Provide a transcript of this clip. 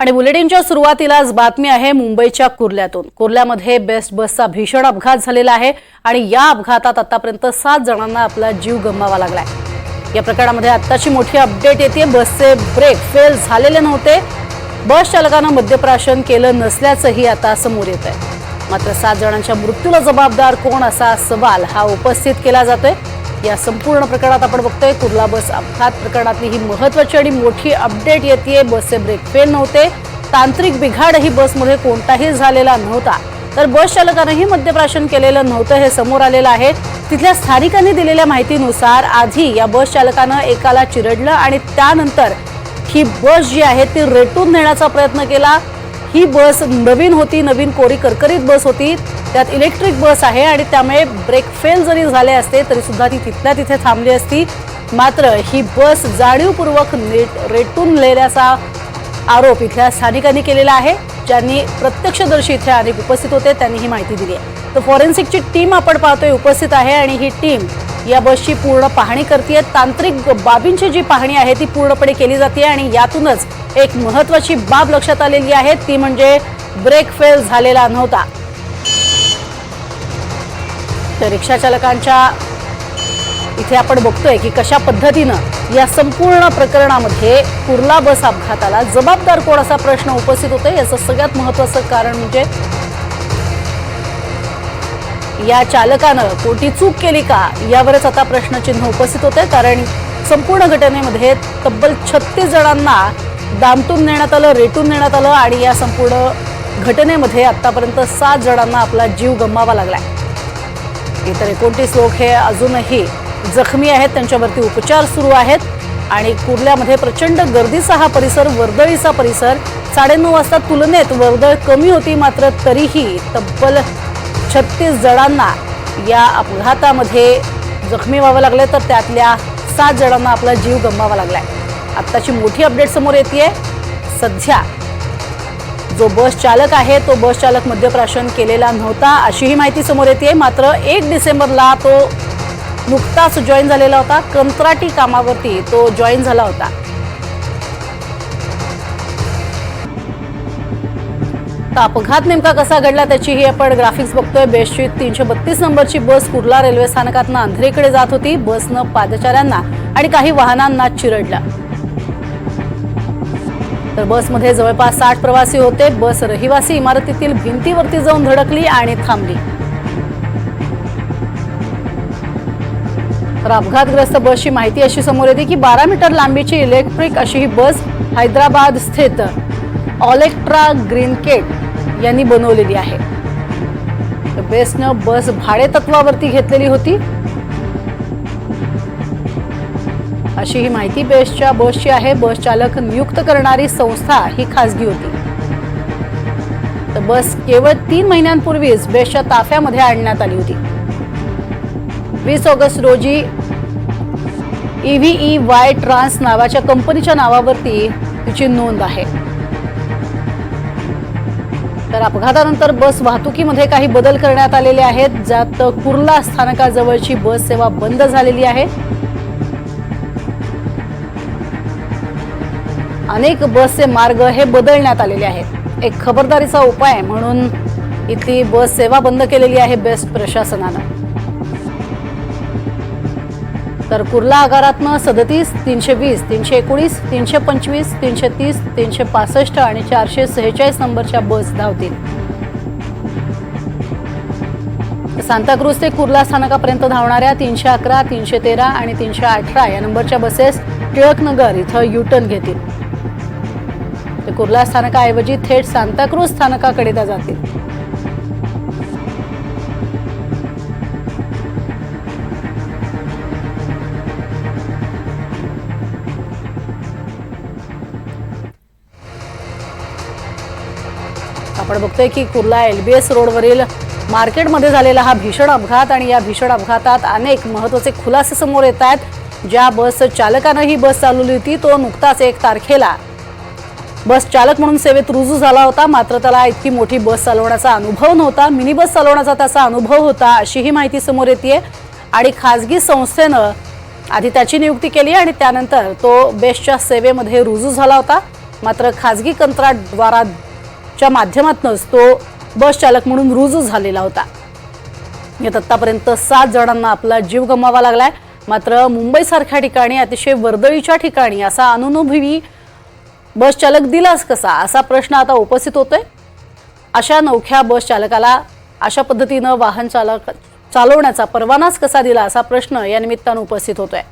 आणि बुलेटिनच्या सुरुवातीलाच बातमी आहे मुंबईच्या कुर्ल्यातून। कुर्ल्यामध्ये बेस्ट बसचा भीषण अपघात झालेला आहे आणि या अपघातात आतापर्यंत 7 जणांना आपला जीव गमवावा लागलाय। या प्रकरणामध्ये आत्ताची मोठी अपडेट येते। बसचे ब्रेक फेल झालेले नव्हते, बस चालकाने मद्यप्राशन केलं नसल्याचंही आता समोर येत आहे। मात्र 7 जणांच्या मृत्यूला जबाबदार कोण असा सवाल हा उपस्थित केला जातोय। या संपूर्ण प्रकरणात आपण बघतोय कुर्ला बस अपघात प्रकरणातली ही महत्त्वाची आणि मोठी अपडेट येते। बसचे ब्रेक फेल नव्हते, तांत्रिक बिघाडही बसमध्ये कोणताही झालेला नव्हता, तर बस चालकानेही मद्यप्राशन केलेलं नव्हतं हे समोर आलेलं आहे। तिथल्या स्थानिकांनी दिलेल्या माहितीनुसार आधी या बस चालकाने एकाला चिरडलं आणि त्यानंतर ही बस जी आहे ती रेटून नेण्याचा प्रयत्न केला। ही बस नवीन होती, नवीन कोरी करकरीत बस होती, त्यात इलेक्ट्रिक बस आहे आणि त्यामुळे ब्रेक फेल जरी झाले असते तरी सुद्धा ती तिथल्या तिथे थांबली असती। मात्र ही बस जाणीवपूर्वक रेटून नेल्याचा आरोप इथल्या स्थानिकांनी केलेला आहे। ज्यांनी प्रत्यक्षदर्शी इथे अनेक उपस्थित होते त्यांनी ही माहिती दिली आहे। तर फॉरेन्सिकची टीम आपण पाहतोय उपस्थित आहे आणि ही टीम या बसची पूर्ण पाहणी करते। तांत्रिक बाबींची जी पाहणी आहे ती पूर्णपणे केली जाते आणि यातूनच एक महत्त्वाची बाब लक्षात आलेली आहे, ती म्हणजे ब्रेक फेल झालेला नव्हता। तर रिक्षा चालकांच्या इथे आपण बघतोय की कशा पद्धतीनं या संपूर्ण प्रकरणामध्ये कुर्ला बस अपघाताला जबाबदार कोण असा प्रश्न उपस्थित होतोय। याचं सगळ्यात महत्त्वाचं कारण म्हणजे या चालकानं कोणती चूक केली का यावरच आता प्रश्नचिन्ह उपस्थित होते। कारण संपूर्ण घटनेमध्ये तब्बल 36 जणांना दामटून नेण्यात आलं, रेटून नेण्यात आलं आणि या संपूर्ण घटनेमध्ये आतापर्यंत 7 जणांना आपला जीव गमवावा लागलाय। इतर 29 लोक हे अजूनही जखमी आहेत, त्यांच्यावरती उपचार सुरू आहेत आणि कुर्ल्यामध्ये प्रचंड गर्दीचा हा परिसर, वर्दळीचा परिसर। 9:30 वाजता तुलनेत वर्दळ कमी होती, मात्र तरीही तब्बल 36 जणांना या अपघातामध्ये जखमी व्हावं लागले, तर त्यातल्या 7 जणांना आपला जीव गमवावा लागलाय। आत्ताची मोठी अपडेट समोर येतेय। सध्या जो बस चालक आहे तो बस चालक मद्यप्राशन केलेला नव्हता अशी ही माहिती समोर येते। मात्र 1 डिसेंबरला तो नुकताच जॉईन झालेला होता, कंत्राटी कामावरती तो जॉईन झाला होता। तर अपघात नेमका कसा घडला त्याची ही आपण ग्राफिक्स बघतोय। बेस्टची 332 नंबरची बस कुर्ला रेल्वे स्थानकातून अंधेरीकडे जात होती। बसनं पादचाऱ्यांना आणि काही वाहनांना चिरडलं, तर बसमध्ये जवळपास 60 प्रवासी होते। बस रहिवासी इमारतीतील भिंतीवरती जाऊन धडकली आणि थांबली। तर अपघातग्रस्त बसची माहिती अशी समोर येते की 12 मीटर लांबीची इलेक्ट्रिक अशी ही बस हैदराबाद स्थित ऑलेक्ट्रा ग्रीनकेट यांनी बनवलेली आहे। तर बेस्टनं बस भाडे तत्वावरती घेतलेली होती अशी ही माहिती बेस्टच्या बसची आहे। बस चालक नियुक्त करणारी संस्था ही खासगी होती। तर बस केवळ 3 महिन्यांपूर्वीच बेस्टच्या ताफ्यामध्ये आणण्यात आली होती। 20 ऑगस्ट रोजी EVEY ट्रान्स नावाच्या कंपनीच्या नावावरती तिची नोंद आहे। तर अपघातानंतर बस वाहतुकीमध्ये काही बदल करण्यात आलेले आहेत, ज्यात कुर्ला स्थानकाजवळची बस सेवा बंद झालेली आहे। अनेक बसचे मार्ग हे बदलण्यात आलेले आहेत। एक खबरदारीचा उपाय म्हणून इथली बस सेवा बंद केलेली आहे बेस्ट प्रशासनानं। तर कुर्ला आगारातनं 37, 320, 319, 325, 330, 365 आणि 446 नंबरच्या बस धावतील। सांताक्रूज ते कुर्ला स्थानकापर्यंत धावणाऱ्या 311, 313 आणि 318 या नंबरच्या बसेस टिळकनगर इथं युटर्न घेतील। ते कुर्ला स्थानकाऐवजी थेट सांताक्रूज स्थानकाकडे त्या जातील। आपण बघतोय की कुर्ला LBS रोडवरील मार्केटमध्ये झालेला हा भीषण अपघात आणि या भीषण अपघातात अनेक महत्त्वाचे खुलासे समोर येत आहेत। ज्या बस चालकानं ही बस चालवली होती तो नुकताच 1 तारखेला बस चालक म्हणून सेवेत रुजू झाला होता, मात्र त्याला इतकी मोठी बस चालवण्याचा अनुभव नव्हता। मिनी बस चालवण्याचा त्याचा अनुभव होता अशी ही माहिती समोर येते आणि खासगी संस्थेनं आधी त्याची नियुक्ती केली आणि त्यानंतर तो बेस्टच्या सेवेमध्ये रुजू झाला होता। मात्र खाजगी कंत्राटद्वाराच्या माध्यमातूनच तो बस चालक म्हणून रुजू झालेला होता। यात आतापर्यंत 7 जणांना आपला जीव गमवावा लागलाय। मात्र मुंबईसारख्या ठिकाणी, अतिशय वर्दळीच्या ठिकाणी असा अनुभवी बस चालक दिलाच कसा, असा प्रश्न आता उपस्थित होतोय। अशा नवख्या बस चालकाला अशा पद्धतीनं वाहन चालवण्याचा परवानाच कसा दिला, असा प्रश्न या निमित्तानं उपस्थित होतोय।